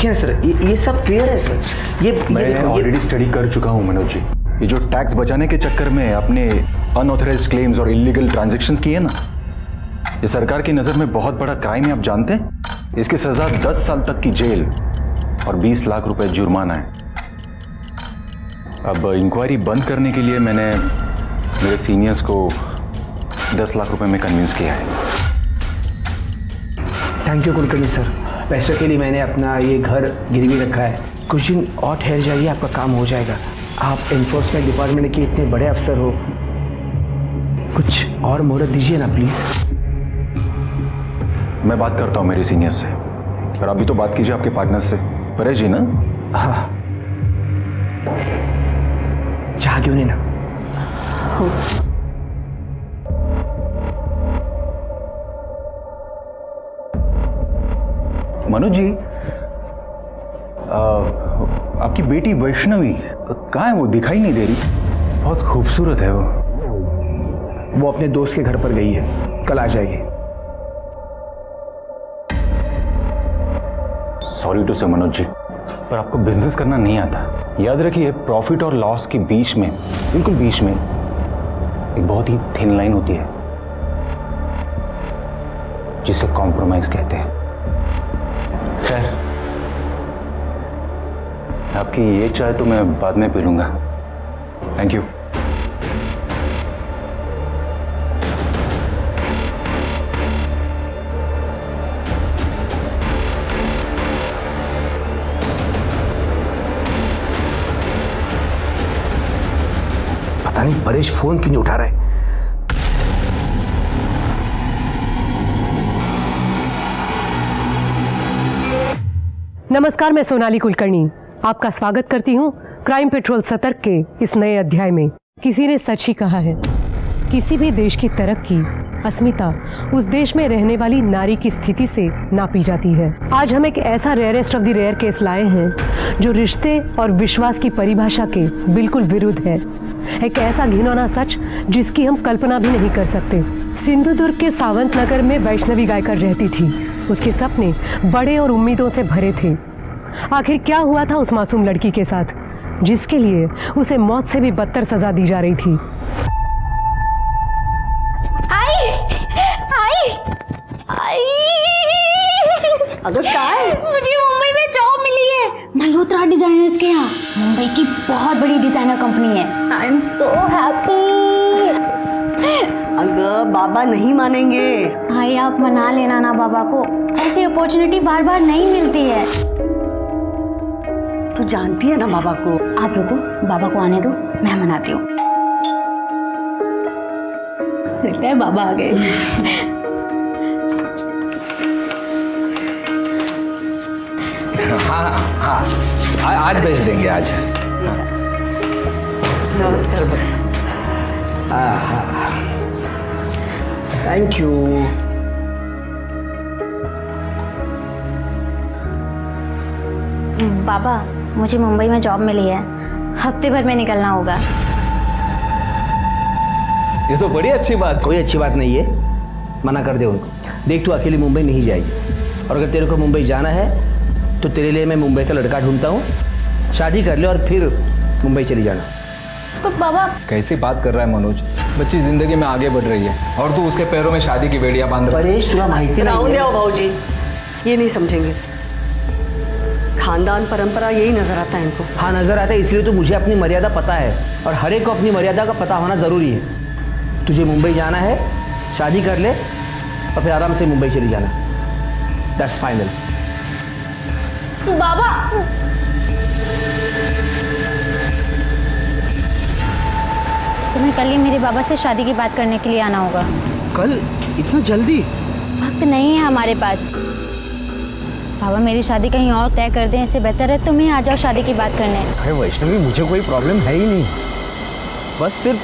देखिए ना सर, ये सब क्लियर है सर। मैं ऑलरेडी स्टडी कर चुका हूँ मनोज जी। ये जो टैक्स बचाने के चक्कर में आपने अनऑथराइज्ड क्लेम्स और इलीगल ट्रांजैक्शंस किए ना, ये सरकार की नज़र में बहुत बड़ा क्राइम है। आप जानते हैं इसकी सज़ा 10 साल तक की जेल और 20 लाख रुपए जुर्माना है। अब इंक्वायरी बंद करने के लिए मैंने मेरे सीनियर्स को 10 लाख रुपए में कन्विंस किया है। Thank you Kulkarni sir. पैसों के लिए मैंने अपना ये घर गिरवी रखा है। कुछ दिन और ठहर जाइए, आपका काम हो जाएगा। आप एनफोर्समेंट डिपार्टमेंट के इतने बड़े अफसर हो, कुछ और मोहलत दीजिए ना प्लीज। मैं बात करता हूँ मेरे सीनियर से, और अभी तो बात कीजिए आपके पार्टनर से, परेश जी ना। हाँ, चाह क्यों नहीं ना। मनोज जी, आपकी बेटी वैष्णवी कहाँ है? वो दिखाई नहीं दे रही। बहुत खूबसूरत है वो अपने दोस्त के घर पर गई है, कल आ जाएगी। सॉरी टू से मनोज जी, पर आपको बिजनेस करना नहीं आता। याद रखिए, प्रॉफिट और लॉस के बीच में, बिल्कुल बीच में एक बहुत ही थिन लाइन होती है जिसे कॉम्प्रोमाइज कहते हैं। खैर, आपकी ये चाय तो मैं बाद में पी लूंगा। Thank you. पता नहीं परेश फोन क्यों नहीं उठा रहा है। नमस्कार, मैं सोनाली कुलकर्णी आपका स्वागत करती हूँ क्राइम पेट्रोल सतर्क के इस नए अध्याय में। किसी ने सच ही कहा है, किसी भी देश की तरक्की, अस्मिता उस देश में रहने वाली नारी की स्थिति से नापी जाती है। आज हम एक ऐसा rarest of the rare case लाए हैं जो रिश्ते और विश्वास की परिभाषा के बिल्कुल विरुद्ध है। एक ऐसा घिनौना सच जिसकी हम कल्पना भी नहीं कर सकते। सिंधुदुर्ग के सावंत नगर में वैष्णवी गायकर रहती थी। उसके सपने बड़े और उम्मीदों से भरे थे। आखिर क्या हुआ था उस मासूम लड़की के साथ, जिसके लिए उसे मौत से भी बदतर सजा दी जा रही थी? आई आई आई अगर क्या है? मुझे मुंबई में जॉब मिली है, मल्होत्रा डिजाइनर्स के यहाँ। मुंबई की बहुत बड़ी डिजाइनर कंपनी है। I am so happy. अगर बाबा नहीं मानेंगे। भाई आप मना लेना ना बाबा को, ऐसी अपॉर्चुनिटी बार बार नहीं मिलती है। तू जानती है ना बाबा को। आप रुको, बाबा को आने दो, मैं मनाती हूँ। लगता है बाबा आ गए। हाँ हाँ, आज भेज देंगे आज। नमस्कार। हाँ हाँ, थैंक यू। बाबा, मुझे मुंबई में जॉब मिली है, हफ्ते भर में निकलना होगा। ये तो बड़ी अच्छी बात। कोई अच्छी बात नहीं है, मना कर दे उनको। देख, तू अकेली मुंबई नहीं जाएगी, और अगर तेरे को मुंबई जाना है तो तेरे लिए मैं मुंबई का लड़का ढूंढता हूँ। शादी कर ले और फिर मुंबई चली जाना। तो बाबा, कैसी बात कर रहा है मनोज? बच्ची जिंदगी में आगे बढ़ रही है और तू उसके पैरों में शादी की बेड़ियां बांध रहा है। परेश, तुला माहिती राहू नहीं द्या है? भाऊजी, ये नहीं समझेंगे। खानदान परंपरा यही नजर आता है इनको। हाँ, नजर आता है, इसलिए तो मुझे अपनी मर्यादा पता है, और हर एक को अपनी मर्यादा का पता होना जरूरी है। तुझे मुंबई जाना है, शादी कर ले और फिर आराम से मुंबई चली जाना। That's final. बाबा, तुम्हें कल ही मेरे बाबा से शादी की बात करने के लिए आना होगा। कल? इतना जल्दी? वक्त नहीं है हमारे पास। बाबा, मेरी शादी कहीं और तय कर दें, इससे बेहतर है तुम ही आ जाओ शादी की बात करने। अरे वैष्णवी, मुझे कोई प्रॉब्लम है ही नहीं, बस सिर्फ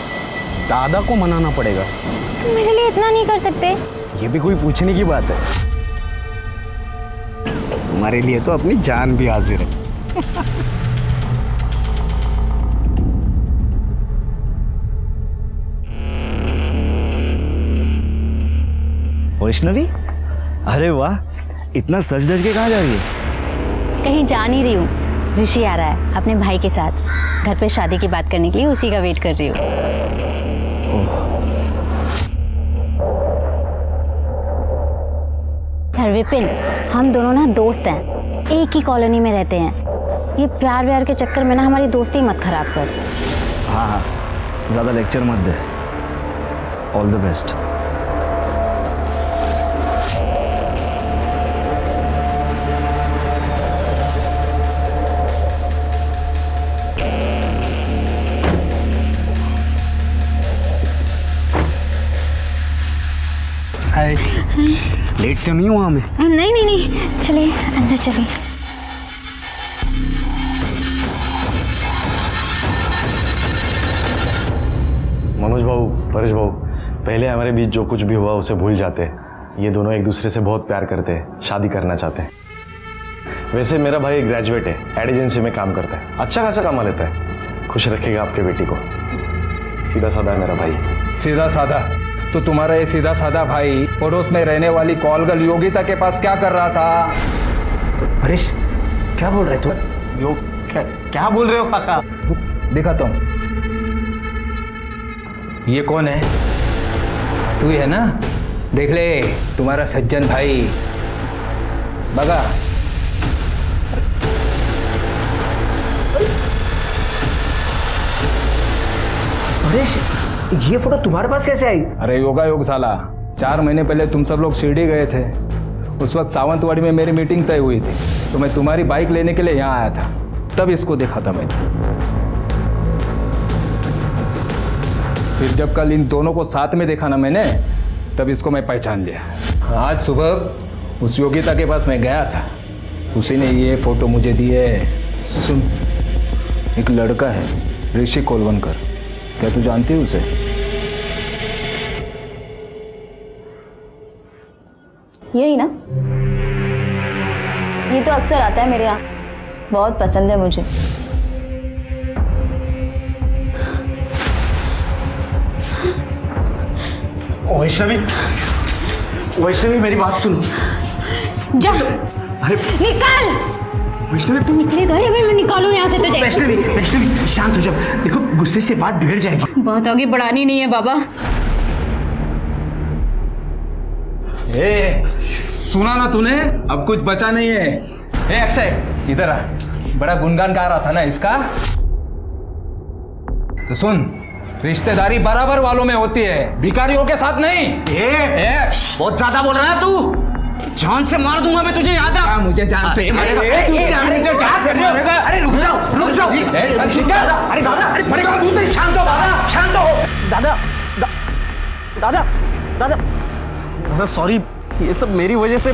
दादा को मनाना पड़ेगा। तुम मेरे लिए इतना नहीं कर सकते? ये भी कोई पूछने की बात है? तुम्हारे लिए तो अपनी जान भी हाजिर है। वैष्णवी, अरे वाह, इतना सज धज के कहाँ जा रही है? कहीं जा नहीं रही हूँ। ऋषि आ रहा है अपने भाई के साथ घर पे शादी की बात करने के लिए, उसी का वेट कर रही हूँ। यार विपिन, हम दोनों ना दोस्त हैं, एक ही कॉलोनी में रहते हैं। ये प्यार व्यार के चक्कर में ना हमारी दोस्ती मत खराब कर। हाँ, ज़्यादा लेक्चर मत दे। All the best. Hi, late तो नहीं हुआ मैं? नहीं नहीं नहीं, चलिए अंदर चलिए। मनोज बाबू, परेश बाबू, पहले हमारे बीच जो कुछ भी हुआ उसे भूल जाते हैं। ये दोनों एक दूसरे से बहुत प्यार करते हैं, शादी करना चाहते हैं। वैसे मेरा भाई ग्रेजुएट है, एड एजेंसी में काम करता है, अच्छा खासा कमा लेता है। खुश रखेगा आपके बेटी को। सीधा साधा है मेरा भाई। सीधा साधा? तो तुम्हारा ये सीधा साधा भाई पड़ोस में रहने वाली कॉलगर्ल योगिता के पास क्या कर रहा था? परेश, क्या बोल रहे तू? यो क्या बोल रहे हो काका? दिखाता हूँ। ये कौन है? तू ही है ना? देख ले, तुम्हारा सज्जन भाई। बगा। परेश, ये फोटो तुम्हारे पास कैसे आई? अरे योगा योग साला, 4 महीने पहले तुम सब लोग शिरडी गए थे। उस वक्त सावंतवाड़ी में मेरी मीटिंग तय हुई थी, तो मैं तुम्हारी बाइक लेने के लिए यहाँ आया था। तब इसको देखा था मैंने। फिर जब कल इन दोनों को साथ में देखा ना मैंने, तब इसको मैं पहचान लिया। आज सुबह उस योगिता के पास मैं गया था, उसी ने ये फोटो मुझे दी है। सुन, एक लड़का है ऋषि कोलवनकर, क्या तू जानती है उसे? यही ना, ये तो अक्सर आता है मेरे यहाँ, बहुत पसंद है मुझे। वैष्णवी, वैष्णवी मेरी बात सुनो। जा, अरे निकल। वैष्णवी तुम निकलेगा या फिर मैं निकालूं यहाँ से तुझे? वैष्णवी, वैष्णवी शांत हो जाओ। देखो गुस्से से बात बिगड़ जाएगी। बात आगे बढ़ानी नहीं है बाबा। ए, सुना ना तूने? अब कुछ बचा नहीं है। ए अक्षय, इधर आ। बड़ा गुणगान गा रहा था ना इसका। तो सुन, रिश्तेदारी बराबर वालों में होती है, भिखारियों के साथ नहीं। बहुत ज्यादा बोल रहा है तू। जान से मार दूंगा मैं तुझे, याद रख। मुझे जान से मारेगा। अरे रुक जाओ, रुक जाओ। अरे दादा, अरे शांत हो दादा, शांत हो। दादा, दादा, दादा, दादा सॉरी, ये सब मेरी वजह से।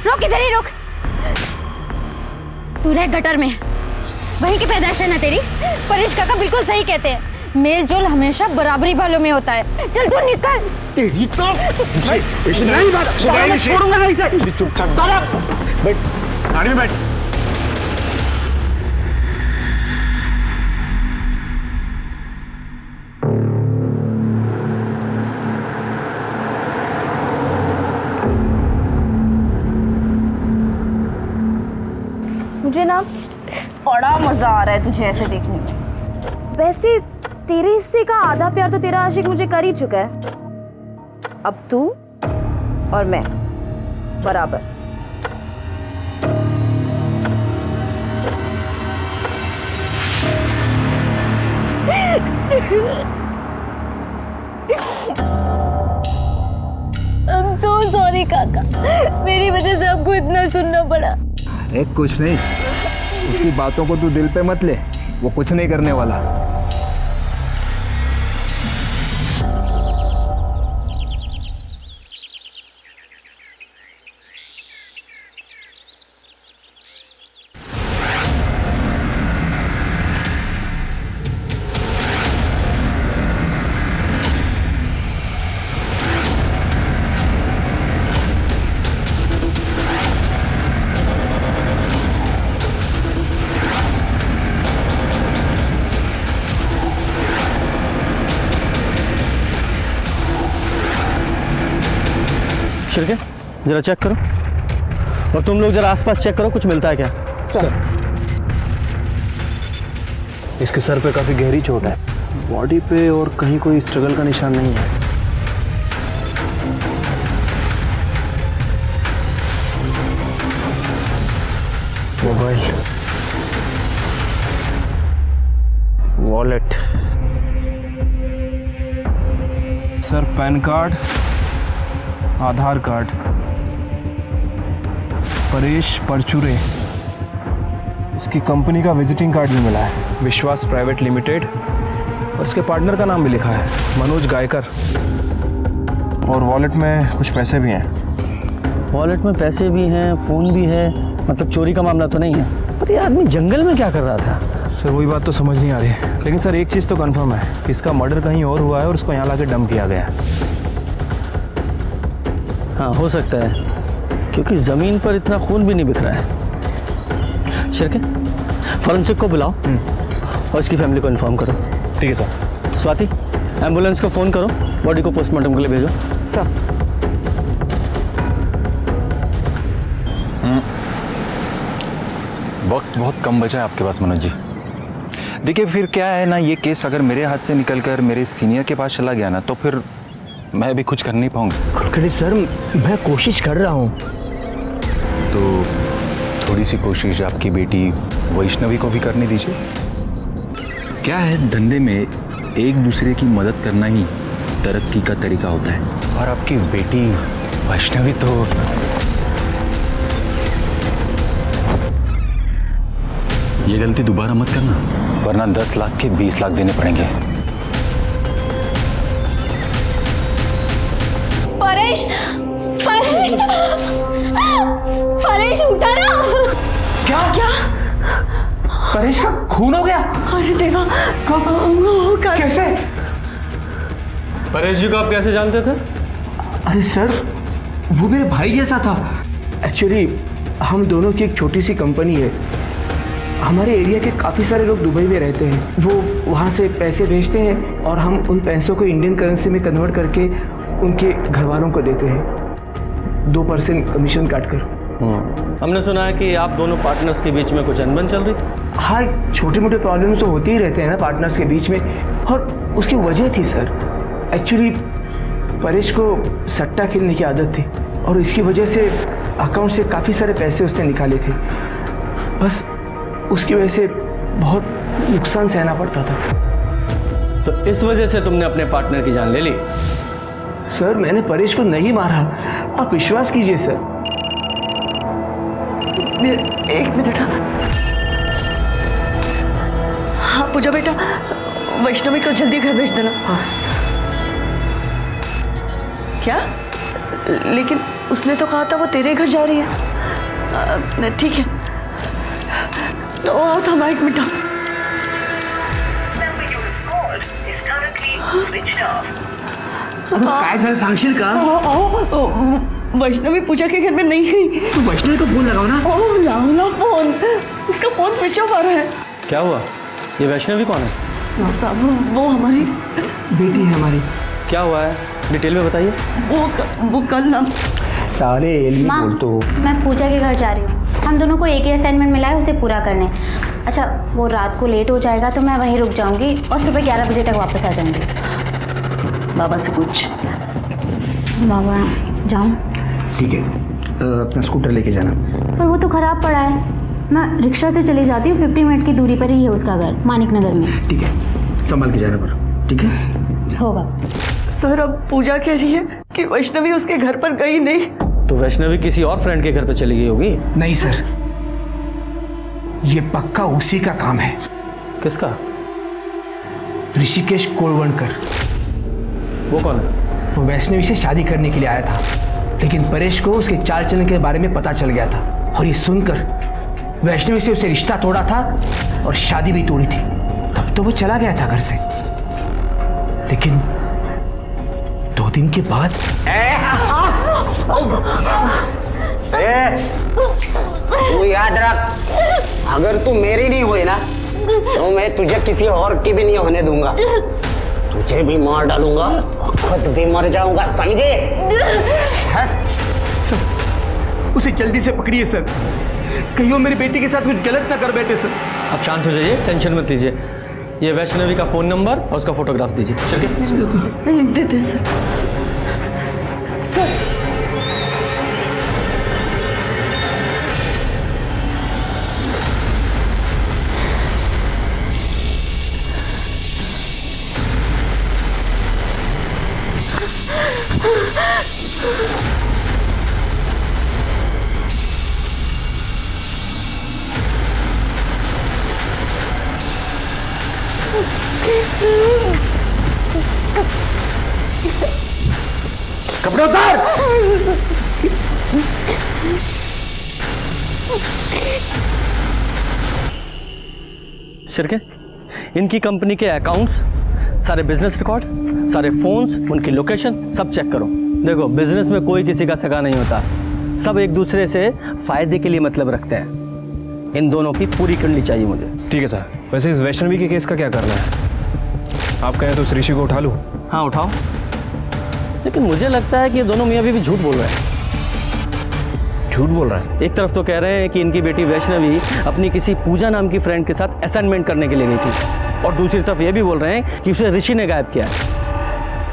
रुक इधर ही रुक। तू रह गटर में, वहीं की पैदाइश है ना तेरी। परेश काका बिल्कुल सही कहते हैं, मेल जोल हमेशा बराबरी वालों में होता है। चल तू निकल। तेरी तो नहीं बात छोड़ूंगा नहीं इसे। चुपचाप दादा बैठ, गाड़ी में बैठ। मुझे ना बड़ा मजा आ रहा है तुझे ऐसे देखने में। वैसे तेरे हिस्से का आधा प्यार तो तेरा आशिक मुझे कर ही चुका है। अब तू और मैं बराबर। I'm so sorry काका, मेरी वजह से आपको इतना सुनना पड़ा। अरे कुछ नहीं, उसकी बातों को तू दिल पे मत ले, वो कुछ नहीं करने वाला। शिरके, जरा चेक करो। और तुम लोग जरा आसपास चेक करो, कुछ मिलता है क्या? सर, इसके सर पे काफी गहरी चोट है, बॉडी पे और कहीं कोई स्ट्रगल का निशान नहीं है। Mobile, wallet, sir pan card, Aadhaar card, Paresh Parchure, इसकी कंपनी का विजिटिंग कार्ड भी मिला है, विश्वास प्राइवेट लिमिटेड, और इसके पार्टनर का नाम भी लिखा है, मनोज गायकर। और वॉलेट में कुछ पैसे भी हैं। वॉलेट में पैसे भी हैं, फ़ोन भी है, मतलब चोरी का मामला तो नहीं है। पर ये आदमी जंगल में क्या कर रहा था? सर वही बात तो समझ नहीं आ रही है, लेकिन सर एक चीज़ तो कंफर्म है कि इसका मर्डर कहीं और हुआ है और उसको यहाँ लाके डंप किया गया है। हाँ, हो सकता है, क्योंकि ज़मीन पर इतना खून भी नहीं बिखरा है। शिरके, फॉरेंसिक को बुलाओ और इसकी फैमिली को इन्फॉर्म करो। ठीक है सर। स्वाति, एम्बुलेंस को फ़ोन करो, बॉडी को पोस्टमार्टम के लिए भेजो। सर वक्त बहुत कम बचा है आपके पास मनोज जी। देखिए फिर क्या है ना, ये केस अगर मेरे हाथ से निकलकर मेरे सीनियर के पास चला गया ना, तो फिर मैं भी कुछ कर नहीं पाऊंगा। कुलकर्णी सर, मैं कोशिश कर रहा हूँ। तो थोड़ी सी कोशिश आपकी बेटी वैष्णवी को भी करने दीजिए। क्या है, धंधे में एक दूसरे की मदद करना ही तरक्की का तरीका होता है। और आपकी बेटी वैष्णवी तो ये गलती दोबारा मत करना, वरना 10 लाख के 20 लाख देने पड़ेंगे। परेश, परेश, परेश उठा ना। क्या क्या? परेश का खून हो गया? अरे देवा, कैसे? परेश जी को आप कैसे जानते थे? अरे सर, वो मेरे भाई जैसा था। एक्चुअली हम दोनों की एक छोटी सी कंपनी है। हमारे एरिया के काफ़ी सारे लोग दुबई में रहते हैं। वो वहाँ से पैसे भेजते हैं और हम उन पैसों को इंडियन करेंसी में कन्वर्ट करके उनके घर वालों को देते हैं 2% कमीशन काट कर। हमने सुना है कि आप दोनों पार्टनर्स के बीच में कुछ अनबन चल रही। हाँ, छोटे मोटे प्रॉब्लम्स तो होते ही रहते हैं ना पार्टनर्स के बीच में, और उसकी वजह थी सर। एक्चुअली परेश को सट्टा खेलने की आदत थी और इसकी वजह से अकाउंट से काफ़ी सारे पैसे उसने निकाले थे। बस उसकी वजह से बहुत नुकसान सहना पड़ता था। तो इस वजह से तुमने अपने पार्टनर की जान ले ली? सर, मैंने परेश को नहीं मारा, आप विश्वास कीजिए सर। एक मिनट। हाँ पूजा बेटा, वैष्णवी को जल्दी घर भेज देना। हाँ। क्या? लेकिन उसने तो कहा था वो तेरे घर जा रही है। ठीक है, थांबा एक मिनट। काय झालं सांगशील का? वैष्णवी पूजा के घर में नहीं गई। तू वैष्णवी को फोन लगाओ ना। लाओ फोन, उसका फोन स्विच ऑफ आ रहा है। क्या हुआ? ये वैष्णवी कौन है? साहब वो हमारी बेटी है हमारी। क्या हुआ है, डिटेल में बताइए। वो कल ना सारे एलियन माँ, बोल तो। मैं पूजा के घर जा रही हूँ। हम दोनों को एक ही असाइनमेंट मिला है, उसे पूरा करने। अच्छा, वो रात को लेट हो जाएगा तो मैं वहीं रुक जाऊंगी और सुबह 11 बजे तक वापस आ जाऊंगी। बाबा से पूछ। बाबा जाऊँ? ठीक है, अपना स्कूटर लेके जाना। पर वो तो खराब पड़ा है। मैं रिक्शा से चली जाती हूँ, 50 मिनट की दूरी पर ही है उसका घर, मानिक नगर में। ठीक है, संभाल के जाना पर। ठीक है, होगा। सर, अब पूजा कह रही है कि वैष्णवी उसके घर पर गई नहीं। तो वैष्णवी किसी और फ्रेंड के घर पे चली गई होगी। नहीं सर, ये पक्का उसी का काम है। किसका? ऋषिकेश कोलवणकर। वो कौन है? वो वैष्णवी से शादी करने के लिए आया था, लेकिन परेश को उसके चाल चलन के बारे में पता चल गया था और ये सुनकर वैष्णवी से उसे रिश्ता तोड़ा था और शादी भी तोड़ी थी। तब तो वो चला गया था घर से, लेकिन 2 दिन के बाद तू याद रख, अगर तू मेरी नहीं हुई ना तो मैं तुझे किसी और की भी नहीं होने दूंगा। तुझे भी मार डालूंगा और खुद भी मर जाऊंगा, समझे? उसे जल्दी से पकड़िए सर, कहीं वो मेरी बेटी के साथ कुछ गलत ना कर बैठे सर। आप शांत हो जाइए, टेंशन मत लीजिए। ये वैष्णवी का फ़ोन नंबर और उसका फोटोग्राफ दीजिए। चलिए दे सर। सर कपड़े उतार। शिरके, इनकी कंपनी के अकाउंट्स, सारे बिजनेस रिकॉर्ड, सारे फोन्स, उनकी लोकेशन सब चेक करो। देखो, बिजनेस में कोई किसी का सगा नहीं होता, सब एक दूसरे से फायदे के लिए मतलब रखते हैं। इन दोनों की पूरी करनी चाहिए मुझे। ठीक है सर। वैसे इस वैष्णवी के केस का क्या करना है? आप कहें तो उस ऋषि को उठा लूँ? हाँ उठाओ, लेकिन मुझे लगता है कि ये दोनों मियाँ बीवी झूठ बोल रहे हैं। झूठ बोल रहा है? एक तरफ तो कह रहे हैं कि इनकी बेटी वैष्णवी अपनी किसी पूजा नाम की फ्रेंड के साथ असाइनमेंट करने के लिए गई थी, और दूसरी तरफ ये भी बोल रहे हैं कि उसे ऋषि ने गायब किया है।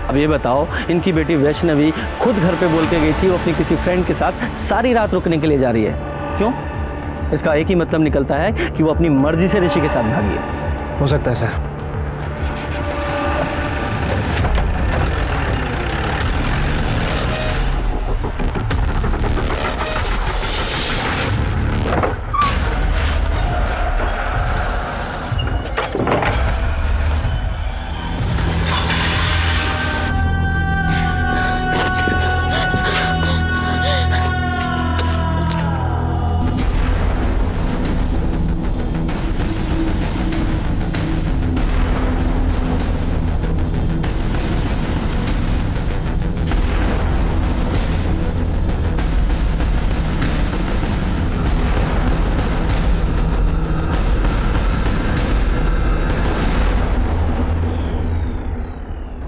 अब ये बताओ, इनकी बेटी वैष्णवी खुद घर पे बोल के गई थी वो अपनी किसी फ्रेंड के साथ सारी रात रुकने के लिए जा रही है। क्यों? इसका एक ही मतलब निकलता है कि वो अपनी मर्जी से ऋषि के साथ भागी है। हो सकता है सर।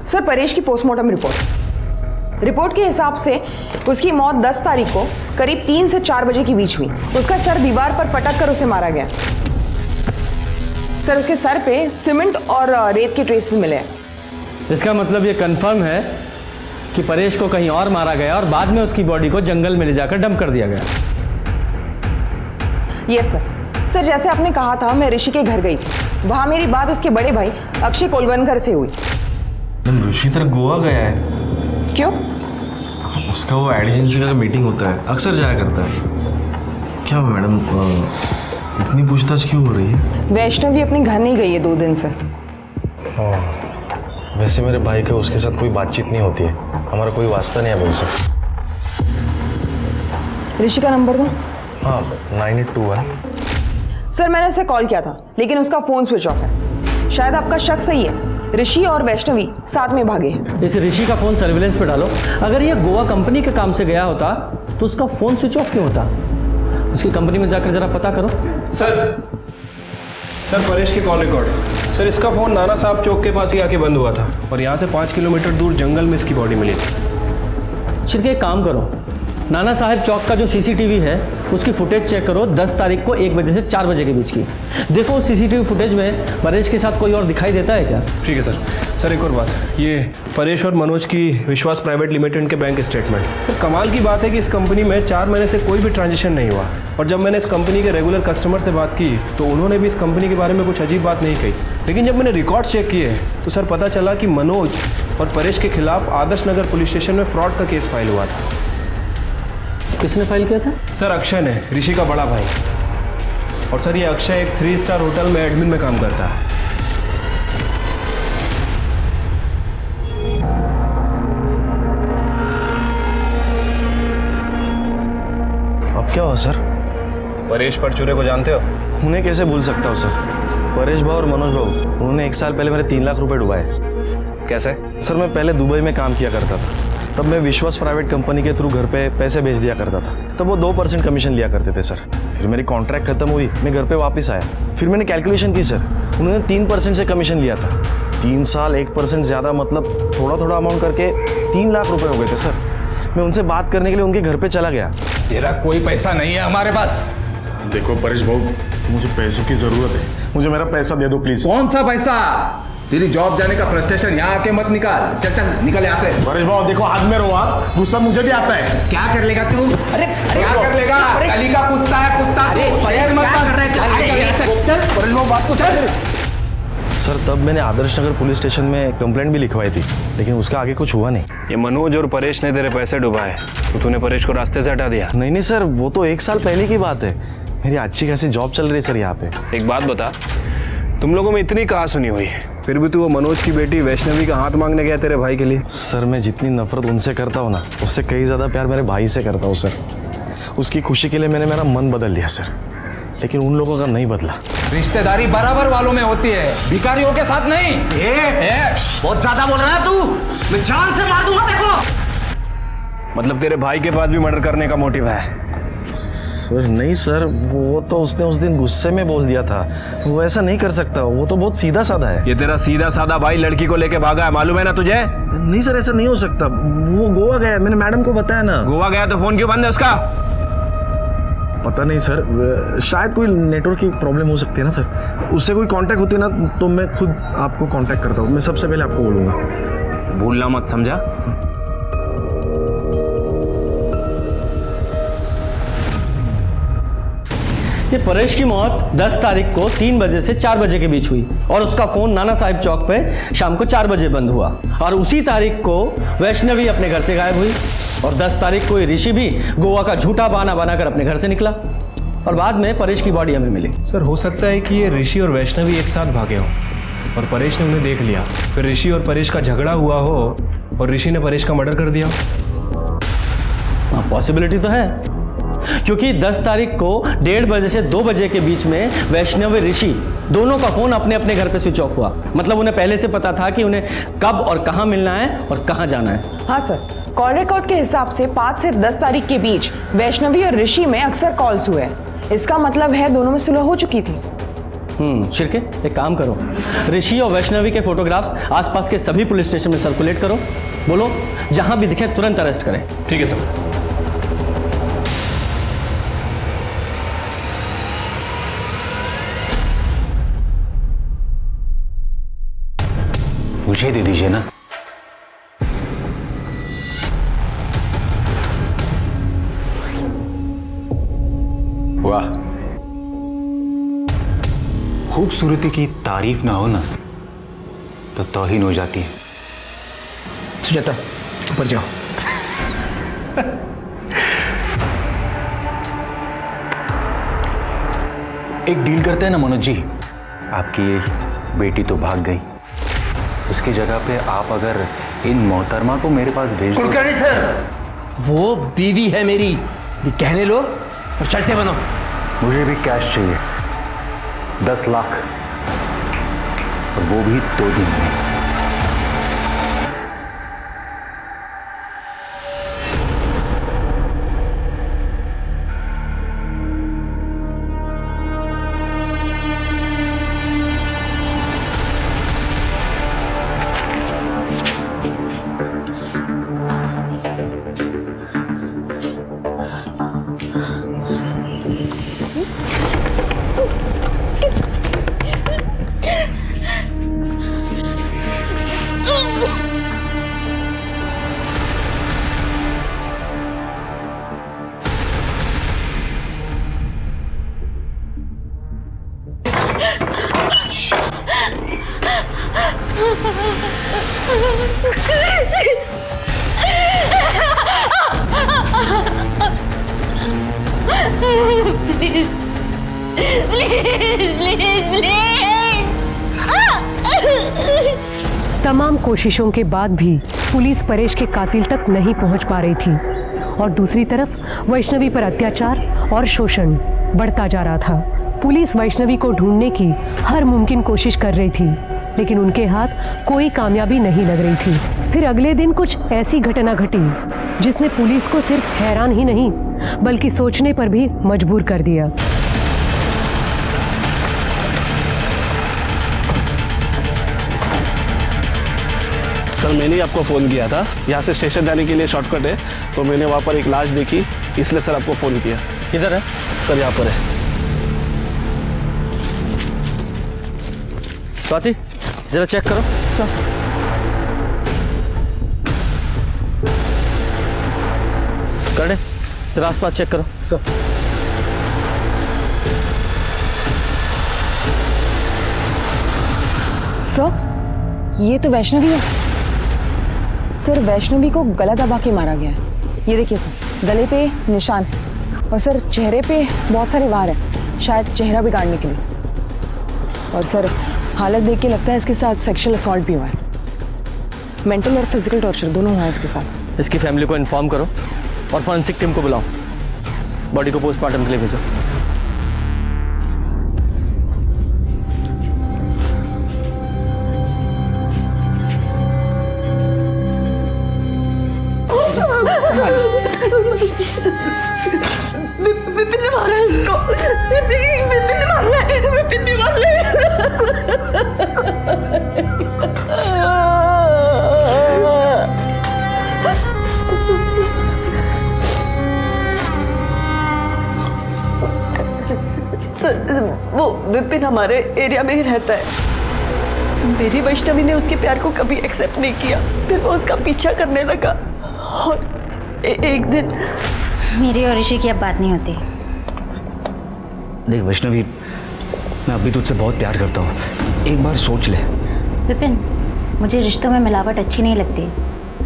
सर, परेश की पोस्टमार्टम रिपोर्ट के हिसाब से उसकी मौत 10 तारीख को करीब 3 से 4 बजे के बीच हुई। उसका सर दीवार पर पटक कर उसे मारा गया। सर, उसके सर पे सीमेंट और रेत के ट्रेसेस मिले हैं। इसका मतलब ये कंफर्म है कि परेश को कहीं और मारा गया और बाद में उसकी बॉडी को जंगल में ले जाकर डंप कर दिया गया। Yes sir. सर, जैसे आपने कहा था, मैं ऋषि के घर गई थी। वहां मेरी बात उसके बड़े भाई अक्षय कोलवनकर से हुई। ऋषि तरह गोवा गया है? क्यों? उसका वो एड एजेंसी का मीटिंग होता है, अक्सर जाया करता है। क्या मैडम, इतनी पूछताछ क्यों हो रही है? वैष्णवी अपने घर नहीं गई है 2 दिन से। वैसे मेरे भाई का उसके साथ कोई बातचीत नहीं होती है, हमारा कोई वास्ता नहीं है बोल सकते। ऋषि का नंबर दो। हाँ, 982 सर, मैंने उसे कॉल किया था, लेकिन उसका फोन स्विच ऑफ है। शायद आपका शक सही है, ऋषि और वैष्णवी साथ में भागे हैं। इस ऋषि का फोन सर्विलेंस पे डालो। अगर ये गोवा कंपनी के काम से गया होता तो उसका फोन स्विच ऑफ क्यों होता? उसकी कंपनी में जाकर जरा पता करो। सर, परेश के कॉल रिकॉर्ड। सर, इसका फोन नाना साहब चौक के पास ही आके बंद हुआ था और यहाँ से 5 किलोमीटर दूर जंगल में इसकी बॉडी मिली थी। शिरके, एक काम करो, नाना साहब चौक का जो सीसीटीवी है उसकी फुटेज चेक करो 10 तारीख को 1 बजे से 4 बजे के बीच की। देखो सीसीटीवी फुटेज में परेश के साथ कोई और दिखाई देता है क्या? ठीक है सर। सर, एक और बात, ये परेश और मनोज की विश्वास प्राइवेट लिमिटेड के बैंक स्टेटमेंट। सर, कमाल की बात है कि इस कंपनी में 4 महीने से कोई भी ट्रांजेक्शन नहीं हुआ, और जब मैंने इस कंपनी के रेगुलर कस्टमर से बात की तो उन्होंने भी इस कंपनी के बारे में कुछ अजीब बात नहीं कही। लेकिन जब मैंने रिकॉर्ड चेक किए तो सर पता चला कि मनोज और परेश के खिलाफ आदर्श नगर पुलिस स्टेशन में फ्रॉड का केस फाइल हुआ था। किसने फाइल किया था? सर, अक्षय ने, ऋषि का बड़ा भाई। और सर, ये अक्षय एक 3 स्टार होटल में एडमिन में काम करता है। अब क्या हुआ सर? परेश परचूरे को जानते हो? उन्हें कैसे भूल सकता हूँ सर। परेश भाव और मनोज भाव, उन्होंने 1 साल पहले मेरे 3 लाख रुपए डुबाए। कैसे? सर, मैं पहले दुबई में काम किया करता था, तब मैं विश्वास प्राइवेट कंपनी के थ्रू घर पे पैसे भेज दिया करता था। तब वो 2% कमीशन लिया करते थे सर। फिर मेरी कॉन्ट्रैक्ट खत्म हुई, मैं घर पे वापस आया। फिर मैंने कैलकुलेशन की सर, उन्होंने 3% से कमीशन लिया था। 3 साल 1% ज़्यादा, मतलब थोड़ा थोड़ा अमाउंट करके 3 लाख रुपए हो गए थे सर। मैं उनसे बात करने के लिए उनके घर पे चला गया। तेरा कोई पैसा नहीं है हमारे पास। देखो परेश भाऊ, मुझे पैसों की जरूरत है, मुझे मेरा पैसा दे दो प्लीज। कौन सा पैसा? तेरी जॉब जाने का फ्रस्ट्रेशन यहाँ आके मत निकाल। चल चल निकल यहाँ से। परेश भाऊ देखो, हाथ में रहो आप, गुस्सा मुझे भी आता है। क्या कर लेगा तू? अरे क्या कर लेगा? गली का कुत्ता है कुत्ता। परेश मत क्या कर रहे हैं? चल परेश भाऊ बात को चल। सर तब मैंने आदर्श नगर पुलिस स्टेशन में कंप्लेंट भी लिखवाई थी, लेकिन उसका आगे कुछ हुआ नहीं। ये मनोज और परेश ने तेरे पैसे डुबाए तो तूने परेश को रास्ते से हटा दिया? नहीं नहीं सर, वो तो 1 साल पहले की बात है। मेरी अच्छी खासी जॉब चल रही है सर यहाँ पे। एक बात बता, तुम लोगों में इतनी कहा सुनी हुई है, फिर भी तू वो मनोज की बेटी वैष्णवी का हाथ मांगने गया तेरे भाई के लिए? सर मैं जितनी नफरत उनसे करता हूँ ना, उससे कई ज़्यादा प्यार मेरे भाई से करता हूँ सर। उसकी खुशी के लिए मैंने मेरा मन बदल दिया सर, लेकिन उन लोगों का नहीं बदला। रिश्तेदारी बराबर वालों में होती है, भिखारियों के साथ नहीं। बहुत ज्यादा बोल रहा है तू, मैं जान से मार दूंगा देखो। मतलब तेरे भाई के पास भी मर्डर करने का मोटिव है? सर नहीं सर, वो तो उसने उस दिन गुस्से में बोल दिया था, वो ऐसा नहीं कर सकता, वो तो बहुत सीधा साधा है। ये तेरा सीधा साधा भाई लड़की को लेके भागा है, मालूम है ना तुझे? नहीं सर ऐसा नहीं हो सकता, वो गोवा गया, मैंने मैडम को बताया ना। गोवा गया तो फोन क्यों बंद है उसका? पता नहीं सर, शायद कोई नेटवर्क की प्रॉब्लम हो सकती है ना सर। उससे कोई कांटेक्ट होती है ना तो मैं खुद आपको कांटेक्ट करता हूँ, मैं सबसे पहले आपको बोलूँगा। भूलना मत, समझा? ये परेश की मौत 10 तारीख को 3 बजे से 4 बजे के बीच हुई और उसका फोन नाना साहिब चौक पे शाम को 4 बजे बंद हुआ। और उसी तारीख को वैष्णवी अपने घर से गायब हुई और 10 तारीख को ऋषि भी गोवा का झूठा बहाना बनाकर अपने घर से निकला और बाद में परेश की बॉडी हमें मिली। सर हो सकता है कि ये ऋषि और वैष्णवी एक साथ भागे हों और परेश ने उन्हें देख लिया, फिर ऋषि और परेश का झगड़ा हुआ हो और ऋषि ने परेश का मर्डर कर दिया। हाँ, पॉसिबिलिटी तो है, क्योंकि 10 तारीख को 1:30 बजे से 2 बजे के बीच में वैष्णवी ऋषि दोनों का फोन अपने अपने घर पे स्विच ऑफ हुआ। मतलब उन्हें पहले से पता था कि उन्हें कब और कहां मिलना है और कहां जाना है। हाँ सर, कॉल रिकॉर्ड्स के हिसाब से 5 से 10 तारीख के बीच वैष्णवी और ऋषि में अक्सर कॉल्स हुए। इसका मतलब है दोनों में सुलह हो चुकी थी। शिरके एक काम करो, ऋषि और वैष्णवी के फोटोग्राफ्स आसपास के सभी पुलिस स्टेशन में सर्कुलेट करो। बोलो जहां भी दिखे तुरंत अरेस्ट करें। ठीक है सर। मुझे दे दीजिए ना। वाह, खूबसूरती की तारीफ ना हो ना तो तौहीन हो जाती है। सुजाता ऊपर जाओ। एक डील करते हैं ना मनोज जी, आपकी बेटी तो भाग गई, उसकी जगह पे आप अगर इन मोहतरमा को मेरे पास भेज दो। कुलकर्णी सर, वो बीवी है मेरी, ये कहने लो और चलते बनो। मुझे भी कैश चाहिए, 10 लाख, और वो भी 2 दिन में। प्लीज प्लीज प्लीज तमाम कोशिशों के बाद भी पुलिस परेश के कातिल तक नहीं पहुंच पा रही थी और दूसरी तरफ वैष्णवी पर अत्याचार और शोषण बढ़ता जा रहा था। पुलिस वैष्णवी को ढूंढने की हर मुमकिन कोशिश कर रही थी, लेकिन उनके हाथ कोई कामयाबी नहीं लग रही थी। फिर अगले दिन कुछ ऐसी घटना घटी जिसने पुलिस को सिर्फ हैरान ही नहीं बल्कि सोचने पर भी मजबूर कर दिया। सर मैंने ही आपको फ़ोन किया था, यहाँ से स्टेशन जाने के लिए शॉर्टकट है, तो मैंने वहाँ पर एक लाश देखी, इसलिए सर आपको फ़ोन किया। किधर है? सर यहाँ पर है। स्वाति जरा चेक करो। कर जरा आसपास चेक करो। सर ये तो वैष्णवी है। सर वैष्णवी को गला दबा के मारा गया है। ये देखिए सर, गले पे निशान है और सर चेहरे पे बहुत सारे वार हैं, शायद चेहरा बिगाड़ने के लिए। और सर हालत देख के लगता है इसके साथ सेक्सुअल असॉल्ट भी हुआ है। मेंटल और फिजिकल टॉर्चर दोनों हुआ है इसके साथ। इसकी फैमिली को इन्फॉर्म करो और फॉरेंसिक टीम को बुलाओ, बॉडी को पोस्टमार्टम के लिए भेजो। विपिन ने मारा है इसको। विपिन ने मारा है। विपिन ने मारा है। सर वो विपिन हमारे एरिया में ही रहता है। मेरी वैष्णवी ने उसके प्यार को कभी एक्सेप्ट नहीं किया, फिर वो उसका पीछा करने लगा और एक दिन मेरी और ऋषि की अब बात नहीं होती। देख वैष्णवी, मैं अभी तुझसे बहुत प्यार करता हूँ, एक बार सोच ले। विपिन, मुझे रिश्तों में मिलावट अच्छी नहीं लगती।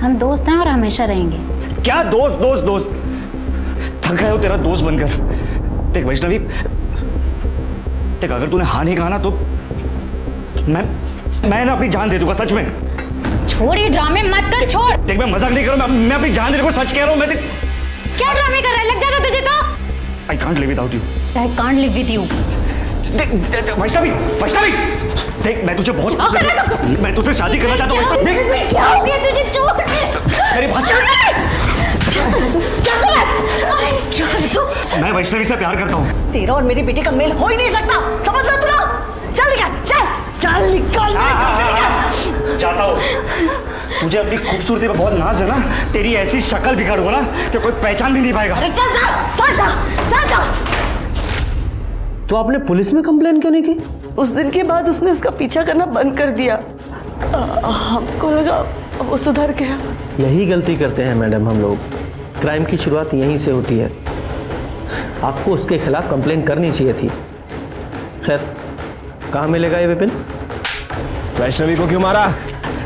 हम दोस्त हैं और हमेशा रहेंगे। क्या दोस्त दोस्त दोस्त, थक गया हो तेरा दोस्त बनकर। देख वैष्णवी, देख अगर तूने हाँ नहीं कहा ना तो मैं ना अपनी जान दे दूंगा, सच में। छोड़ ये ड्रामे मत कर, छोड़। देख मैं मजाक नहीं कर रहा हूँ, मैं अपनी जान देने को सच कह रहा हूँ। मैं क्या ड्रामे कर रहा है? लग जाता तुझे तो। I can't live without you. I can't live with you. Vaishnavi, Vaishnavi, देख मैं तुझे बहुत मैं तुझसे शादी करना चाहता हूँ। क्या हो गया तुझे? छोड़ मेरी बात क्या कर रहा तू? मैं वैष्णवी से प्यार करता हूँ। तेरा और मेरी बेटी का मेल हो ही नहीं सकता, समझ रहा तू ना? चल निकल, चल निकल। चाहता हूँ तुझे अपनी खूबसूरती पे बहुत नाज है ना, तेरी ऐसी शक्ल बिगाड़ूंगा ना कि कोई पहचान भी नहीं पाएगा। अरे चल। तो आपने पुलिस में कंप्लेन क्यों नहीं की? उस दिन के बाद उसने उसका पीछा करना बंद कर दिया। हमको लगा वो सुधर गया। यही गलती करते हैं मैडम हम लोग। क्राइम की शुरुआत यहीं से होती है। आपको उसके खिलाफ कंप्लेन करनी चाहिए थी। खैर, कहाँ मिलेगा ये विपिन? वैष्णवी को क्यों मारा?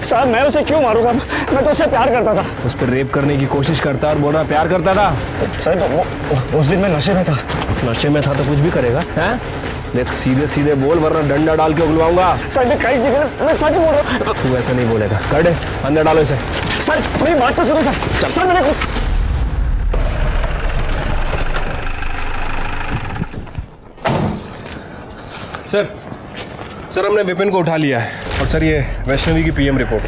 साहब मैं उसे क्यों मारूंगा? मैं तो उससे प्यार करता था। उस पर रेप करने की कोशिश करता और बोला प्यार करता था। साहब उस दिन मैं नशे में था। नशे में था तो कुछ भी करेगा, हैं? देख सीधे सीधे बोल वरना डंडा डाल के उगलवाऊंगा। सर मैं सच बोल रहा हूँ। तू ऐसा नहीं बोलेगा। कर दे, अंदर डालो इसे। सर मेरी बात तो सुनो सर। सर मैंने सर हमने विपिन को उठा लिया है और सर ये वैष्णवी की पीएम रिपोर्ट।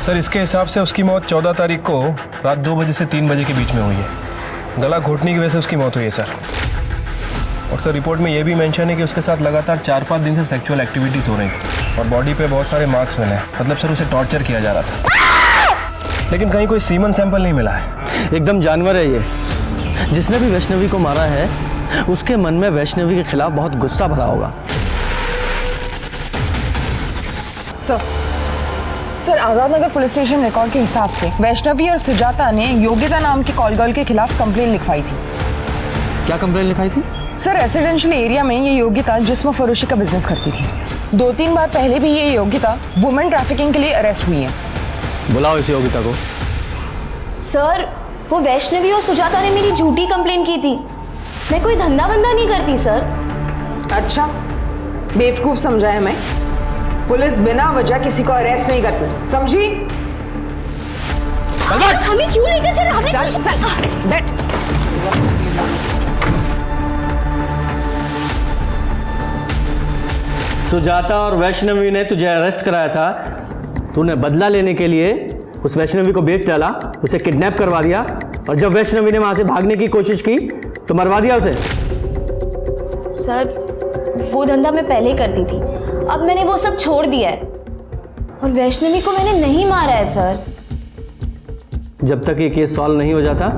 सर इसके हिसाब से उसकी मौत 14 तारीख को रात 2 बजे से 3 बजे के बीच में हुई है। गला घोटने की वजह से उसकी मौत हुई है सर। और सर रिपोर्ट में ये भी मेंशन है कि उसके साथ लगातार 4-5 दिन से सेक्सुअल एक्टिविटीज़ हो रही थी और बॉडी पे बहुत सारे मार्क्स मिले हैं। मतलब सर उसे टॉर्चर किया जा रहा था, लेकिन कहीं कोई सीमन सैंपल नहीं मिला है। एकदम जानवर है ये। जिसने भी वैष्णवी को मारा है उसके मन में वैष्णवी के खिलाफ बहुत गुस्सा भरा होगा। Sir Azad Nagar police station record के हिसाब से वैष्णवी और सुजाता ने योगिता नाम की कॉल गर्ल के खिलाफ कंप्लेन लिखवाई थी। क्या कंप्लेन लिखाई थी? सर रेसिडेंशियल एरिया में ये योगिता जिस्म फरोशी का बिजनेस करती थी। 2-3 बार पहले भी ये योगिता वुमेन ट्रैफिकिंग के लिए अरेस्ट हुई है। बुलाओ इस योगिता को। सर वो वैष्णवी और सुजाता ने मेरी झूठी कंप्लेन की थी। मैं कोई धंधा वंदा नहीं करती सर। अच्छा बेवकूफ समझा है मैं। पुलिस बिना वजह किसी को अरेस्ट नहीं करती, समझी? हमें क्यों लेकर चल? हमें बैठ। सुजाता और वैष्णवी ने तुझे अरेस्ट कराया था। तूने बदला लेने के लिए उस वैष्णवी को बेच डाला, उसे किडनैप करवा दिया और जब वैष्णवी ने वहां से भागने की कोशिश की तो मरवा दिया उसे। सर वो धंधा मैं पहले ही करती थी, अब मैंने वो सब छोड़ दिया है। और वैष्णवी को मैंने नहीं मारा है सर। जब तक ये केस सॉल्व नहीं हो जाता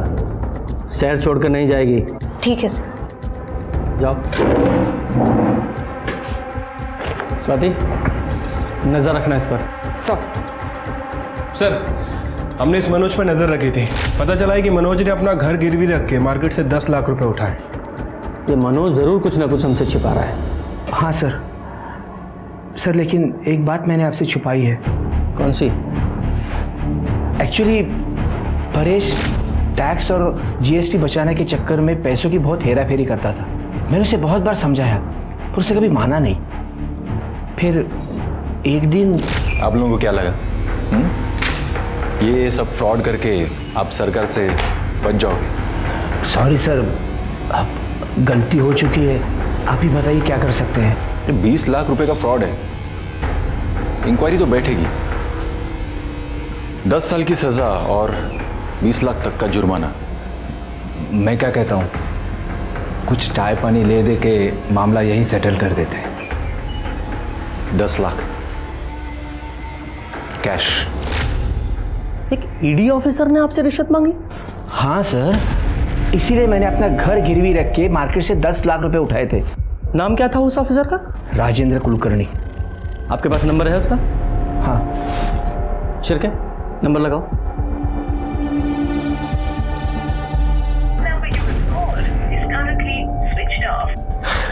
शहर छोड़कर नहीं जाएगी। ठीक है सर। जाओ। स्वाति, नजर रखना इस पर। सर, हमने इस मनोज पर नजर रखी थी। पता चला है कि मनोज ने अपना घर गिरवी रख के मार्केट से 10 लाख रुपए उठाए। ये मनोज जरूर कुछ ना कुछ हमसे छिपा रहा है। हाँ सर। सर लेकिन एक बात मैंने आपसे छुपाई है। कौन सी? एक्चुअली परेश टैक्स और जीएसटी बचाने के चक्कर में पैसों की बहुत हेरा फेरी करता था। मैंने उसे बहुत बार समझाया पर उसे कभी माना नहीं। फिर एक दिन आप लोगों को क्या लगा ये सब फ्रॉड करके आप सरकार से बच जाओगे? सॉरी सर, अब गलती हो चुकी है। आप ही बताइए क्या कर सकते हैं। 20 लाख रुपए का फ्रॉड है, इंक्वायरी तो बैठेगी। 10 साल की सजा और 20 लाख तक का जुर्माना। मैं क्या कहता हूँ, कुछ चाय पानी ले दे के मामला यही सेटल कर देते हैं। 10 लाख कैश। एक ईडी ऑफिसर ने आपसे रिश्वत मांगी? हाँ सर, इसीलिए मैंने अपना घर गिरवी रख के मार्केट से 10 लाख रुपए उठाए थे। नाम क्या था उस ऑफिसर का? राजेंद्र कुलकर्णी। आपके पास नंबर है उसका? हाँ। शिरके, नंबर लगाओ।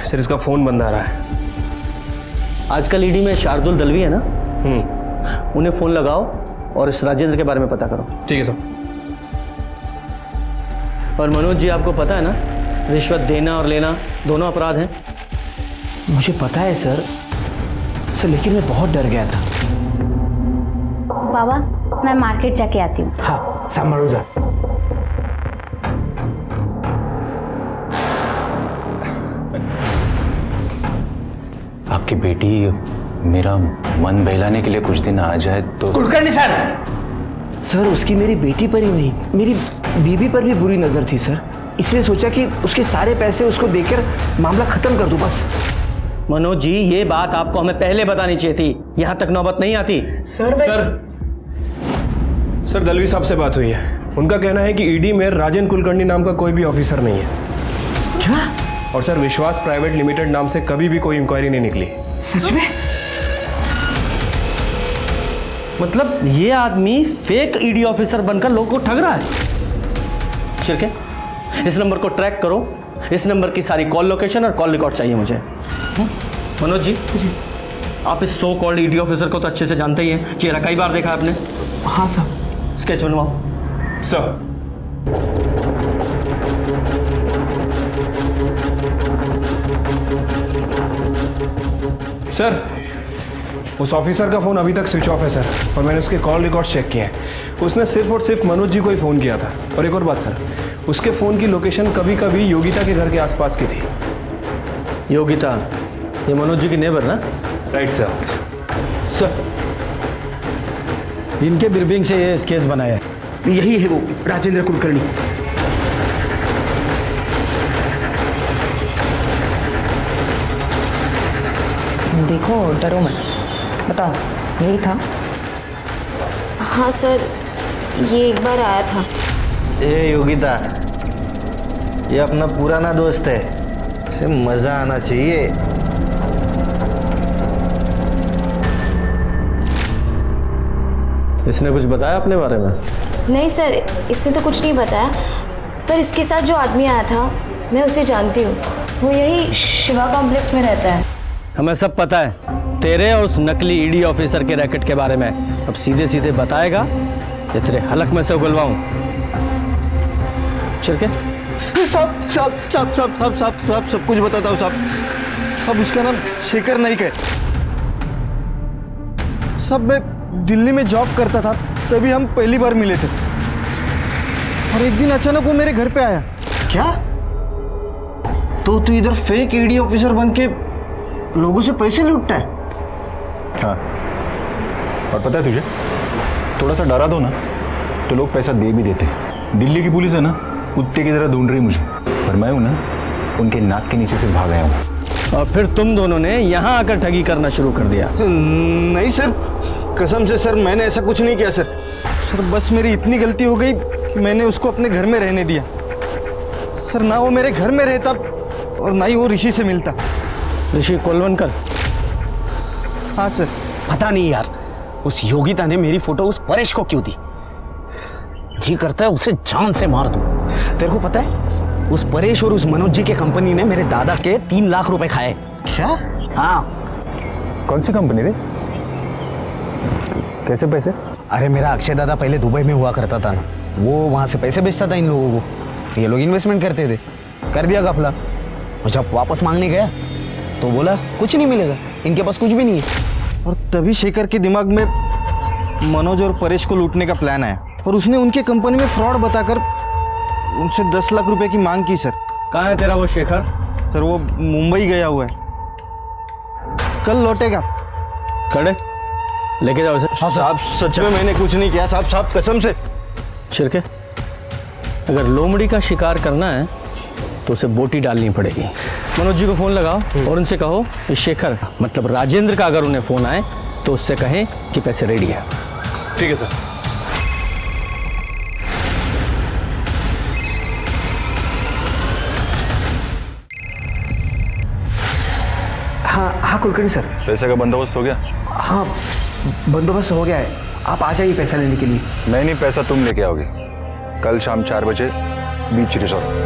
सर इसका फोन बंद आ रहा है। आजकल ईडी में शार्दुल दलवी है ना? उन्हें फोन लगाओ और इस राजेंद्र के बारे में पता करो। ठीक है सर। और मनोज जी, आपको पता है ना, रिश्वत देना और लेना दोनों अपराध हैं। मुझे पता है सर, लेकिन मैं बहुत डर गया था। बाबा, मैं मार्केट जाके आती हूँ। हाँ, संभालो जा। आपकी बेटी मेरा मन बहलाने के लिए कुछ दिन आ जाए तो। कुलकर्णी सर, सर उसकी मेरी बेटी पर ही नहीं, मेरी बीबी पर भी बुरी नजर थी सर। इसलिए सोचा कि उसके सारे पैसे उसको देकर मामला खत्म कर दूं बस। मनोज जी, ये बात आपको हमें पहले बतानी चाहिए थी, यहां तक नौबत नहीं आती। सर दलवी साहब से बात हुई है। उनका कहना है कि ईडी में राजेंद्र कुलकर्णी नाम का कोई भी ऑफिसर नहीं है। क्या? और सर विश्वास प्राइवेट लिमिटेड नाम से कभी भी कोई इंक्वायरी नहीं निकली। सच में? मतलब ये आदमी फेक ईडी ऑफिसर बनकर लोगों को ठग रहा है। शिरके, इस नंबर को ट्रैक करो। इस नंबर की सारी कॉल लोकेशन और कॉल रिकॉर्ड चाहिए मुझे। मनोज जी, आप इस सो कॉल्ड ईडी ऑफिसर को तो अच्छे से जानते ही हैं, चेहरा कई बार देखा आपने। हाँ सर। स्केच बनवाओ। सर सर, उस ऑफिसर का फ़ोन अभी तक स्विच ऑफ है सर, और मैंने उसके कॉल रिकॉर्ड चेक किए हैं। उसने सिर्फ और सिर्फ मनोज जी को ही फ़ोन किया था। और एक और बात सर, उसके फ़ोन की लोकेशन कभी कभी योगिता के घर के आसपास की थी। योगिता, ये मनोज जी की नेबर ना? Right sir. सर, इनके ब्रीफिंग से ये स्केच बनाया है। यही है वो राजेंद्र कुलकर्णी। देखो, डरो मत, बताओ यही था? हाँ सर, ये एक बार आया था। ये योगिता, ये अपना पुराना दोस्त है, इसे मजा आना चाहिए। इसने कुछ बताया अपने बारे में? नहीं सर, इसने तो कुछ नहीं बताया, पर इसके साथ जो आदमी आया था मैं उसे जानती हूँ। वो यही शिवा कॉम्प्लेक्स में रहता है। हमें सब पता है तेरे और उस नकली ईडी ऑफिसर के रैकेट के बारे में। अब सीधे सीधे बताएगा या तेरे हलक में से उगलवाऊं? शिरके, सब कुछ बताता हूँ साहब। सब उसका नाम शेखर नाइक है। सब मैं दिल्ली में जॉब करता था, तभी हम पहली बार मिले थे। और एक दिन अचानक वो मेरे घर पे आया। क्या? तो तू इधर फेक ईडी ऑफिसर बन के लोगों से पैसे लूटता है? हाँ, और पता है तुझे, थोड़ा सा डरा दो ना तो लोग पैसा दे भी देते। दिल्ली की पुलिस है ना, कुत्ते की तरह ढूंढ रही मुझे, पर मैं हूं ना, उनके नाक के नीचे से भाग गया हूं। और फिर तुम दोनों ने यहां आकर ठगी करना शुरू कर दिया? नहीं सर, कसम से सर मैंने ऐसा कुछ नहीं किया सर। सर बस मेरी इतनी गलती हो गई कि मैंने उसको अपने घर में रहने दिया। सर ना वो मेरे घर में रहता और ना ही वो ऋषि से मिलता। ऋषि कोलवनकर? हाँ सर। पता नहीं यार, उस योगिता ने मेरी फोटो उस परेश को क्यों दी? जी करता है उसे जान से मार दूं। तेरे को पता है उस परेश और उस मनोज जी के कंपनी ने मेरे दादा के 3 लाख रुपए खाए। क्या? हाँ। कौन सी कंपनी रे? कैसे पैसे? अरे मेरा अक्षय दादा पहले दुबई में हुआ करता था ना, वो वहां से पैसे बेचता था इन लोगों को। ये लोग इन्वेस्टमेंट करते थे, कर दिया घपला। और जब वापस मांगने गया तो बोला कुछ नहीं मिलेगा, इनके पास कुछ भी नहीं है। और तभी शेखर के दिमाग में मनोज और परेश को लूटने का प्लान आया और उसने उनके कंपनी में फ्रॉड बताकर उनसे 10 लाख रुपए की मांग की सर। कहाँ है तेरा वो शेखर? सर वो मुंबई गया हुआ है, कल लौटेगा। खड़े लेके जाओ इसे। साहब सच में मैंने कुछ नहीं किया साहब, साहब कसम से। शिरके, अगर लोमड़ी का शिकार करना है तो उसे बोटी डालनी पड़ेगी। मनोज जी को फोन लगाओ और उनसे कहो इस शेखर का मतलब राजेंद्र का अगर उन्हें फोन आए तो उससे कहें कि पैसे रेडी है। ठीक है सर। हाँ कुलकर्णी सर। पैसे का बंदोबस्त हो गया? हाँ बंदोबस्त हो गया है, आप आ जाइए पैसा लेने के लिए। नहीं, पैसा तुम लेके आओगे कल शाम 4 बजे beach resort.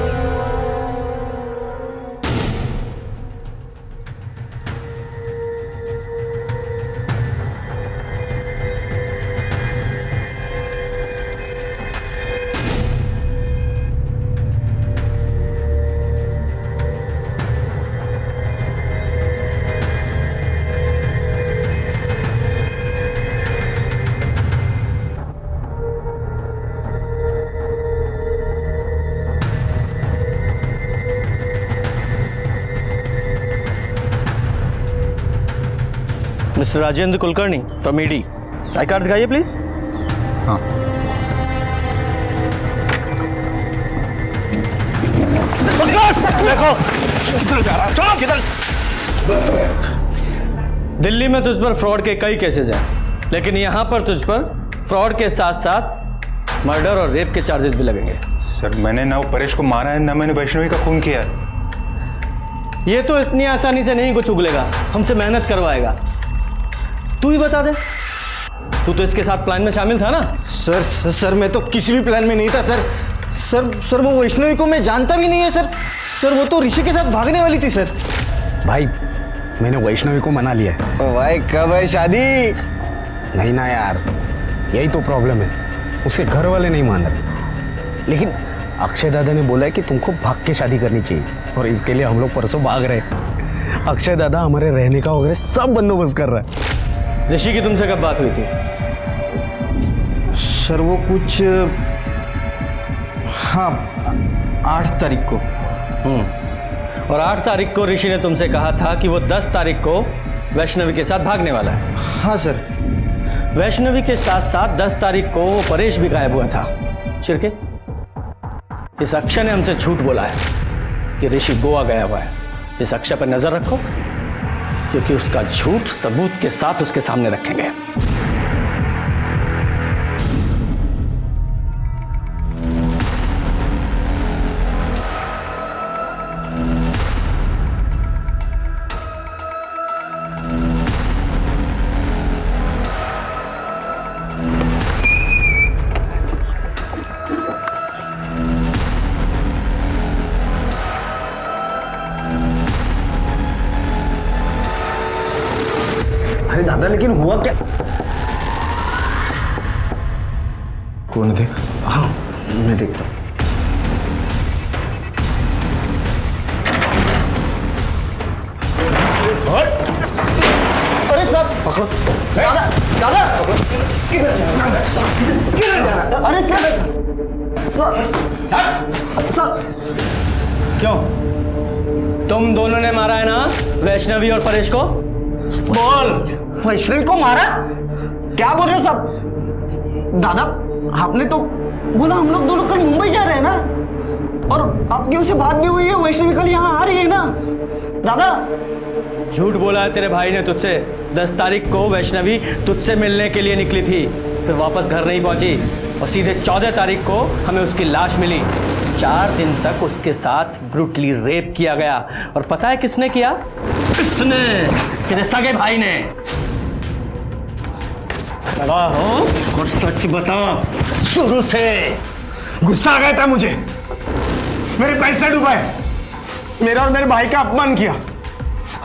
Mister Rajendra Kulkarni from ED, I card दिखाइए प्लीज। हाँ। देखो दिल्ली में तुझ पर फ्रॉड के कई केसेस हैं, लेकिन यहां पर तुझ पर फ्रॉड के साथ साथ मर्डर और रेप के चार्जेस भी लगेंगे। सर मैंने ना परेश को मारा है ना मैंने वैष्णवी का खून किया है। ये तो इतनी आसानी से नहीं कुछ उगलेगा, हमसे मेहनत करवाएगा। तू ही बता दे, तू तो इसके साथ प्लान में शामिल था ना? सर मैं तो किसी भी प्लान में नहीं था सर वो वैष्णवी को मैं जानता भी नहीं है सर वो तो ऋषि के साथ भागने वाली थी सर। भाई मैंने वैष्णवी को मना लिया है। भाई कब है शादी? नहीं ना यार, यही तो प्रॉब्लम है, उसके घर वाले नहीं मान रहे। लेकिन अक्षय दादा ने बोला है कि तुमको भाग के शादी करनी चाहिए और इसके लिए हम लोग परसों भाग रहे हैं। अक्षय दादा हमारे रहने का वगैरह सब बंदोबस्त कर रहा है। ऋषि की तुमसे कब बात हुई थी? सर वो कुछ 8 तारीख को। और 8 तारीख को ऋषि ने तुमसे कहा था कि वो 10 तारीख को वैष्णवी के साथ भागने वाला है। हाँ सर। वैष्णवी के साथ साथ 10 तारीख को वो परेश भी गायब हुआ था। शिरके, इस अक्षय ने हमसे झूठ बोला है कि ऋषि गोवा गया हुआ है। इस अक्षय पर नजर रखो, क्योंकि उसका झूठ सबूत के साथ उसके सामने रखेंगे। अरे दादा लेकिन हुआ क्या? कौन देख? हाँ मैं देखता हूँ। अरे साहब पकड़ो। दादा दादा अरे साहब क्यों? तुम दोनों ने मारा है ना वैष्णवी और परेश को? बोल, वैष्णवी को मारा? क्या बोल रहे हो सब? दादा आपने तो बोला हम लोग दोनों कल मुंबई जा रहे हैं ना, और आपकी उससे बात भी हुई है, वैष्णवी कल यहाँ आ रही है ना। दादा झूठ बोला है तेरे भाई ने तुझसे। 10 तारीख को वैष्णवी तुझसे मिलने के लिए निकली थी, फिर वापस घर नहीं पहुंची और सीधे 14 तारीख को हमें उसकी लाश मिली। 4 दिन तक उसके साथ ब्रूटली रेप किया गया। और पता है किसने किया? किसने? तेरे सगे भाई ने। और सच बता, शुरू से गुस्सा आ गया था मुझे, मेरे पैसे डुबाए, मेरा और मेरे भाई का अपमान किया।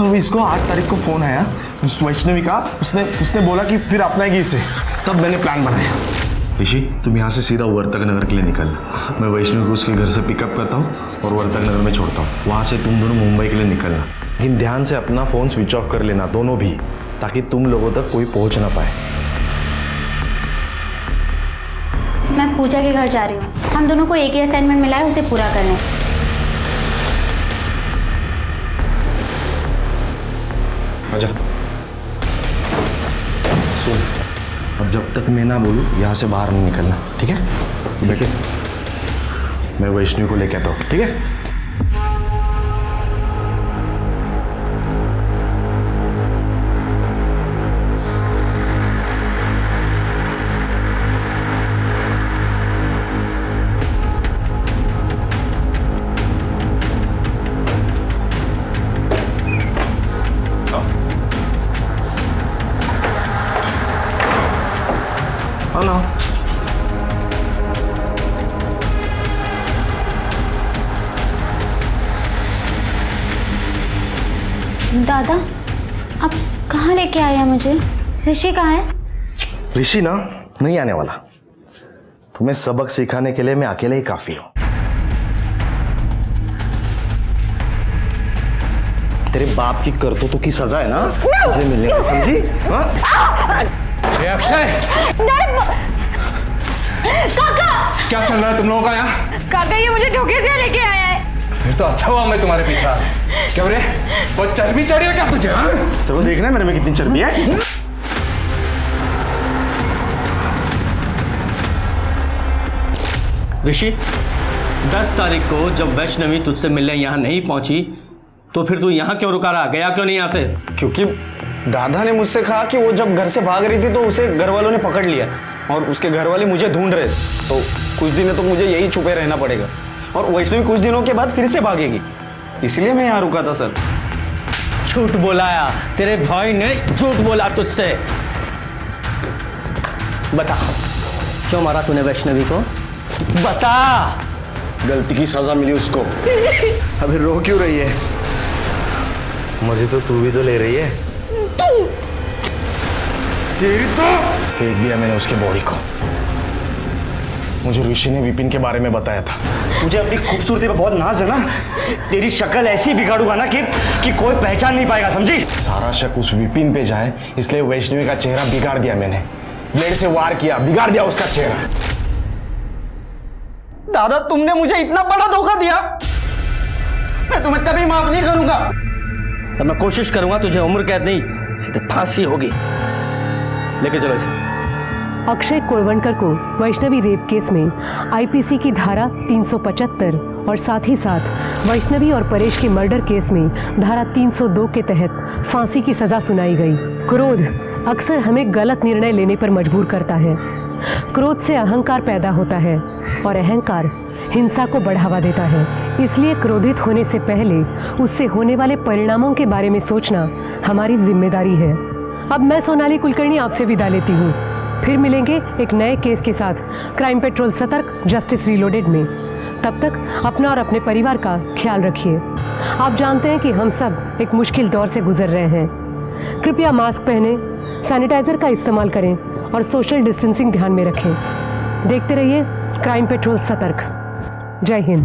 अब इसको 8 तारीख को फोन आया उस वैष्णवी का, उसने बोला कि फिर अपनाएगी इसे, तब मैंने प्लान बनाया। ऋषि, तुम यहाँ से सीधा वर्तक नगर के लिए निकलना। मैं वैष्णवी को उसके घर से पिकअप करता हूँ और वर्तक नगर में छोड़ता हूँ। वहाँ से तुम दोनों मुंबई के लिए निकलना, लेकिन ध्यान से अपना फ़ोन स्विच ऑफ कर लेना, दोनों भी, ताकि तुम लोगों तक कोई पहुँच ना पाए। मैं पूजा के घर जा रही हूँ। हम दोनों को एक ही असाइनमेंट मिला है, उसे पूरा करने। आजा। सुन, अब जब तक मैं ना बोलूँ यहाँ से बाहर नहीं निकलना, ठीक है? देखिए, मैं वैष्णवी को लेके आता हूँ, ठीक है? दादा, आप कहाँ लेके आए हैं मुझे? ऋषि कहाँ है? ऋषि ना नहीं आने वाला। तुम्हें सबक सिखाने के लिए मैं अकेले ही काफी हूँ। तेरे बाप की करतूतों की सजा है ना मुझे मिलने की, समझी? अक्षय, काका, क्या चल रहा है तुम लोगों का यहाँ? काका ये मुझे धोखे से लेके आया है। फिर तो अच्छा हुआ मैं तुम्हारे पीछे। क्या रे, वो चर्बी चढ़ी है क्या तुझे? हाँ? तो देखना है मेरे में कितनी चर्बी है। ऋषि, 10 तारीख को जब वैष्णवी तुझसे मिलने यहाँ नहीं पहुंची तो फिर तू यहाँ क्यों रुका रहा? गया क्यों नहीं यहाँ से? क्योंकि दादा ने मुझसे कहा कि वो जब घर से भाग रही थी तो उसे घर वालों ने पकड़ लिया और उसके घर वाले मुझे ढूंढ रहे, तो कुछ दिन तो मुझे यही छुपे रहना पड़ेगा और वैष्णवी कुछ दिनों के बाद फिर से भागेगी, इसलिए मैं यहाँ रुका था सर। झूठ बोलाया, तेरे भाई ने झूठ बोला तुझसे। बता, क्यों मारा तूने वैष्णवी को? बता। गलती की सजा मिली उसको। अभी रो क्यों रही है? मजे तो तू भी तो ले रही है। तेरी तो फेंक दिया मैंने उसके बॉडी को। मुझे ऋषि ने विपिन के बारे में बताया था। मुझे अपनी खूबसूरती पे बहुत नाज है ना, तेरी शक्ल ऐसी बिगाड़ूंगा ना कि कोई पहचान नहीं पाएगा, समझी? सारा शक उस विपिन पे जाए इसलिए वैष्णवी का चेहरा बिगाड़ दिया मैंने। ब्लेड से वार किया, बिगाड़ दिया उसका चेहरा। दादा, तुमने मुझे इतना बड़ा धोखा दिया, मैं तुम्हें कभी माफ नहीं करूंगा। तो मैं कोशिश करूंगा तुझे उम्र कैद नहीं, सीधे फांसी होगी। लेके चलो इसे। अक्षय कुलवंकर को वैष्णवी रेप केस में आईपीसी की धारा 375 और साथ ही साथ वैष्णवी और परेश के मर्डर केस में धारा 302 के तहत फांसी की सजा सुनाई गई। क्रोध अक्सर हमें गलत निर्णय लेने पर मजबूर करता है। क्रोध से अहंकार पैदा होता है और अहंकार हिंसा को बढ़ावा देता है। इसलिए क्रोधित होने से पहले उससे होने वाले परिणामों के बारे में सोचना हमारी जिम्मेदारी है। अब मैं सोनाली कुलकर्णी आपसे विदा लेती हूँ। फिर मिलेंगे एक नए केस के साथ क्राइम पेट्रोल सतर्क जस्टिस रीलोडेड में। तब तक अपना और अपने परिवार का ख्याल रखिए। आप जानते हैं कि हम सब एक मुश्किल दौर से गुजर रहे हैं। कृपया मास्क पहने, सैनिटाइजर का इस्तेमाल करें और सोशल डिस्टेंसिंग ध्यान में रखें। देखते रहिए क्राइम पेट्रोल सतर्क। जय हिंद।